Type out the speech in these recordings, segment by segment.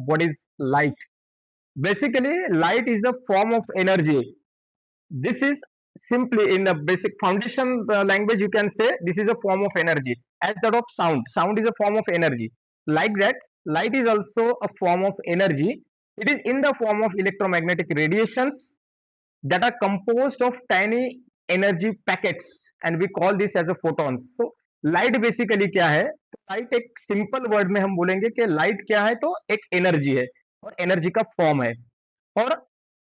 what is light. Basically, light is a form of energy. This is simply in a basic foundation language, you can say this is a form of energy, as that of sound. Sound is a form of energy. Like that, light is also a form of energy. It is in the form of electromagnetic radiations that are composed of tiny energy packets, and we call this as a photons. So light basically क्या है? Light एक simple word में हम बोलेंगे कि light क्या है, तो एक एनर्जी है और एनर्जी का फॉर्म है। और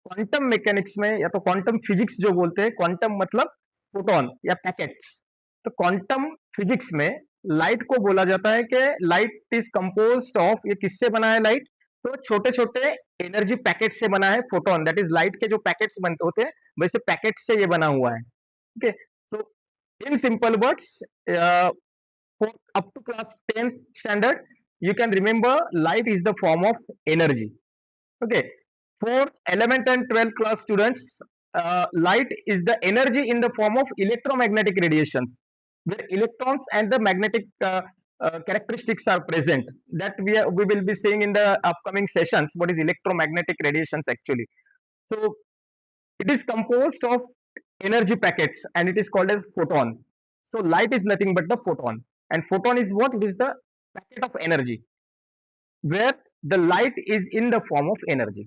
क्वांटम मैकेनिक्स में या तो क्वांटम फिजिक्स जो बोलते हैं, क्वांटम मतलब फोटोन या पैकेट्स, तो क्वांटम फिजिक्स में लाइट को बोला जाता है कि लाइट इज कंपोज्ड ऑफ, ये किससे बना है लाइट? तो छोटे छोटे एनर्जी पैकेट से बना है फोटोन, दैट इज लाइट के जो पैकेट्स बनते होते हैं वैसे पैकेट से ये बना हुआ है। Okay, so in simple words, for up to class 10th standard you can remember light is the form of energy. Okay, for 11th and 12th class students, light is the energy in the form of electromagnetic radiations, where electrons and the magnetic characteristics are present, that we will be seeing in the upcoming sessions what is electromagnetic radiations actually. So it is composed of energy packets and it is called as photon. So light is nothing but the photon, and photon is what? It is the packet of energy where the light is in the form of energy.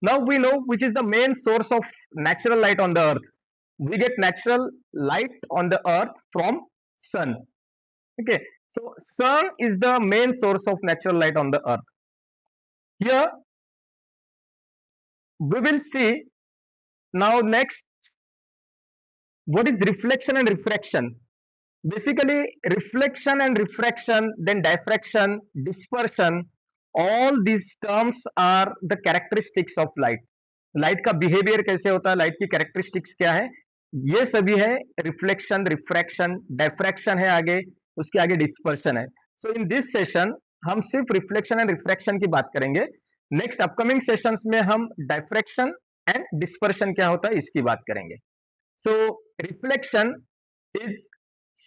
Now we know which is the main source of natural light on the earth. We get natural light on the earth from sun. Okay, so sun is the main source of natural light on the earth. Here we will see now next what is reflection and refraction. Basically, reflection and refraction, then diffraction, dispersion, all these terms are the characteristics of light. Light का behaviour कैसे होता है, light की characteristics क्या है, ये सभी है। रिफ्लेक्शन, रिफ्रैक्शन, डायफ्रैक्शन है, आगे उसके आगे डिस्पर्शन है। सो इन दिस सेशन हम सिर्फ रिफ्लेक्शन एंड रिफ्रैक्शन की बात करेंगे। नेक्स्ट अपकमिंग सेशंस में हम डायफ्रैक्शन एंड डिस्पर्शन क्या होता है इसकी बात करेंगे। So reflection is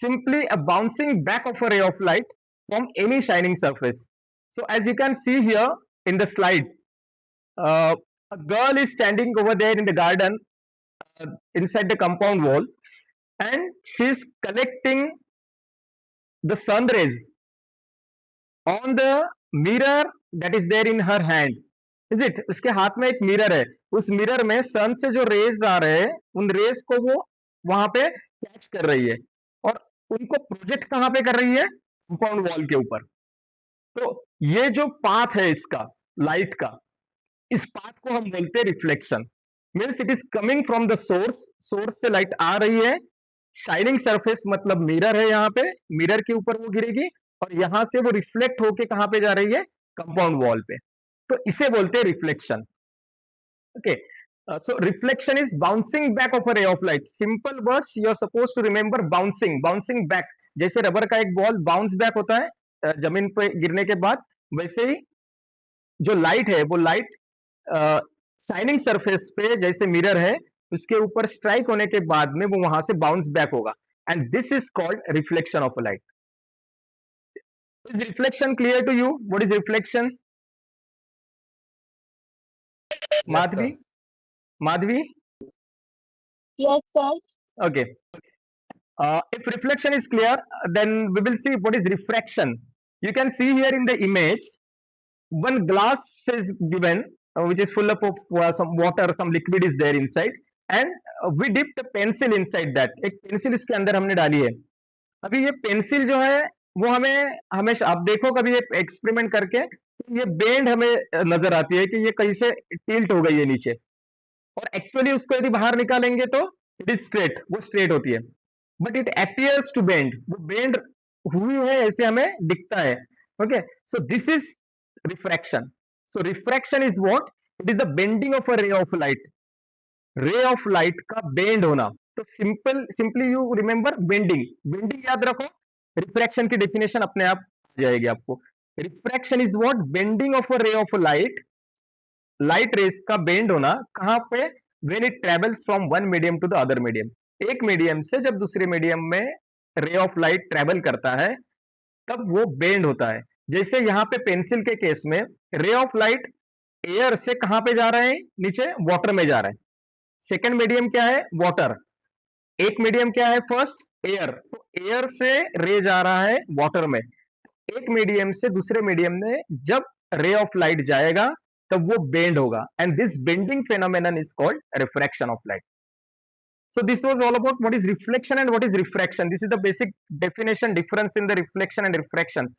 simply a bouncing back of a ray of light from any shining surface. So as you can see here in the slide, a girl is standing over there in the garden, inside the compound wall, and she's collecting the sun rays on the mirror that is there in her hand. Is it? उसके हाथ में एक mirror है, उस mirror में सन से जो raise आ रहे हैं उन रेज को वो वहां पे कैच कर रही है और उनको प्रोजेक्ट कहां पे कर रही है? कंपाउंड वॉल के ऊपर। तो ये जो पाथ है इसका लाइट का, इस पाथ को हम बोलते हैं reflection. Means it is coming from the source, source से लाइट आ रही है, शाइनिंग सरफेस मतलब मिरर है, यहाँ पे मिरर के ऊपर वो गिरेगी और यहां से वो रिफ्लेक्ट होके कहां पे जा रही है? कंपाउंड वॉल पे। तो इसे बोलते हैं reflection. Okay, so reflection is bouncing back of a ray of light. Simple words you are supposed to remember: bouncing back. जैसे रबर का एक बॉल बाउंस बैक होता है जमीन पे गिरने के बाद, वैसे ही जो लाइट है वो लाइट शाइनिंग सरफेस पे जैसे मिरर है उसके ऊपर स्ट्राइक होने के बाद में वो वहां से बाउंस बैक होगा, and this is called reflection of a light. Is reflection clear to you? What is reflection? Yes, Madhavi, sir. Madhavi? Yes, sir. Okay. If reflection is clear, then we will see what is refraction. You can see here in the image, one glass is given, which is full of some water, some liquid is there inside, and we dipped a pencil inside that. एक pencil इसके अंदर हमने डाली है। अभी ये pencil जो है वो हमें हमेशा, आप देखो कभी ये एक्सपेरिमेंट करके, ये बेंड हमें नजर आती है कि ये कहीं से टिल्ट हो गई है नीचे, और एक्चुअली उसको यदि बाहर निकालेंगे तो इट इज स्ट्रेट, वो स्ट्रेट होती है, but it appears to bend, वो बेंड हुई है ऐसे हमें दिखता है। Okay, so this is refraction. So refraction is what? It is the bending of a ray of light, ray of light का बेंड होना। तो simply you remember bending, bending याद रखो, रिफ्रैक्शन की डेफिनेशन अपने आप आ जाएगी आपको। Refraction is what? Bending of a ray of light, light rays का बेंड होना कहां पे? When it travels from one medium to the other medium, एक मीडियम से जब दूसरे मीडियम में रे ऑफ लाइट ट्रेवल करता है तब वो बेंड होता है। जैसे यहाँ पे पेंसिल के केस में रे ऑफ लाइट एयर से कहां पे जा रहे हैं, नीचे वाटर में जा रहे हैं। सेकंड मीडियम क्या है, वाटर। एक मीडियम क्या है, फर्स्ट एयर, तो एयर से रे जा रहा है वाटर में। एक मीडियम से दूसरे मीडियम में जब रे ऑफ लाइट जाएगा तब वो बेंड होगा, and this bending phenomenon is called refraction of light. So this was all about what is reflection and what is refraction. This is the basic definition difference in the reflection and refraction.